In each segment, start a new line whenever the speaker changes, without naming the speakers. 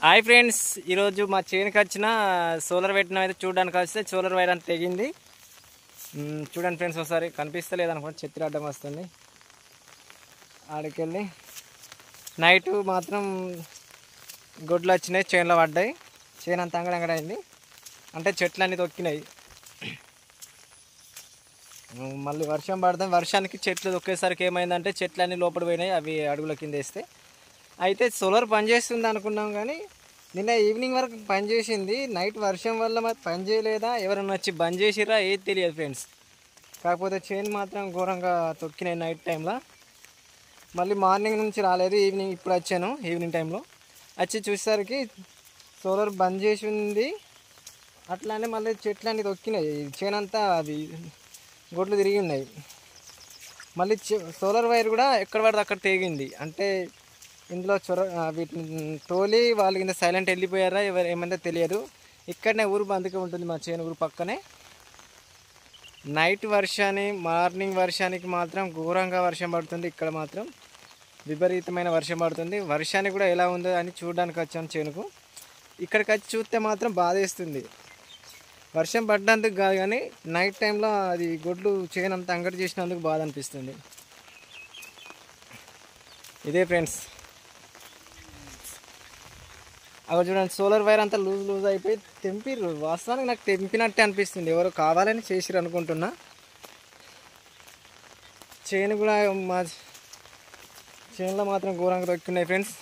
Hi friends, ఈరోజు మా చేనుకి వచ్చిన సోలార్ పెట్టిన అయితే చూడడానికి వస్తే సోలార్ వైర్ అంతా తెగింది. చూడండి ఫ్రెండ్స్, ఒకసారి కనిపిస్తలేదు అనుకోండి, చెత్త అడ్డం వస్తుంది. ఆడికెళ్ళి నైట్ మాత్రం గొడ్లు వచ్చినాయి, చేనులో పడ్డాయి. చేను అంతా అంగడంగడైంది, అంటే చెట్లు అన్నీ తొక్కినాయి. మళ్ళీ వర్షం పడదాం, వర్షానికి చెట్లు తొక్కేసరికి ఏమైందంటే చెట్లు అన్నీ లోపల పోయినాయి, అవి అడుగుల కింద వేస్తే. అయితే సోలార్ పనిచేస్తుంది అనుకున్నాం, కానీ నిన్న ఈవినింగ్ వరకు పనిచేసింది. నైట్ వర్షం వల్ల మరి పని చేయలేదా, ఎవరైనా వచ్చి బంద్ చేసిరా ఏది తెలియదు ఫ్రెండ్స్. కాకపోతే చైన్ మాత్రం ఘోరంగా తొక్కినాయి నైట్ టైంలో. మళ్ళీ మార్నింగ్ నుంచి రాలేదు, ఈవినింగ్ ఇప్పుడు వచ్చాను. ఈవినింగ్ టైంలో వచ్చి చూసేసరికి సోలార్ బంద్ చేసి ఉంది. అట్లానే మళ్ళీ చెట్లన్నీ తొక్కినాయి, చైన్ అంతా అది గొడ్లు తిరిగి ఉన్నాయి. మళ్ళీ సోలార్ వైర్ కూడా ఎక్కడ పడితే అక్కడ తెగింది. అంటే ఇందులో వీటిని తోలి వాళ్ళు కింద సైలెంట్ వెళ్ళిపోయారా ఎవరు ఏమంటే తెలియదు. ఇక్కడనే ఊరు బందుకే ఉంటుంది, మా చేను ఊరు పక్కనే. నైట్ మార్నింగ్ వర్షానికి మాత్రం ఘోరంగా వర్షం పడుతుంది. ఇక్కడ మాత్రం విపరీతమైన వర్షం పడుతుంది. వర్షానికి కూడా ఎలా ఉందో అని చూడడానికి వచ్చాను చేనుకు. ఇక్కడికి వచ్చి చూస్తే మాత్రం బాధేస్తుంది. వర్షం పడ్డందుకు కాదు, కానీ నైట్ టైంలో అది గొడ్లు చేను అంతా అంగడి చేసినందుకు బాధ అనిపిస్తుంది. ఇదే ఫ్రెండ్స్, అక్కడ చూడండి, సోలార్ వైర్ అంతా లూజ్ అయిపోయి తెంపిర్రు. వాస్తవానికి నాకు తెంపినట్టే అనిపిస్తుంది, ఎవరు కావాలని చేసిరు అనుకుంటున్నా. చేను కూడా మా చేనులో మాత్రం ఘోరంగా తొక్కున్నాయి ఫ్రెండ్స్.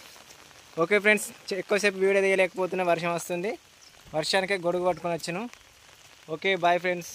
ఓకే ఫ్రెండ్స్, ఎక్కువసేపు వీడియో తీయలేకపోతున్నా, వర్షం వస్తుంది. వర్షానికే గొడుగు పట్టుకొని వచ్చాను. Okay, bye friends.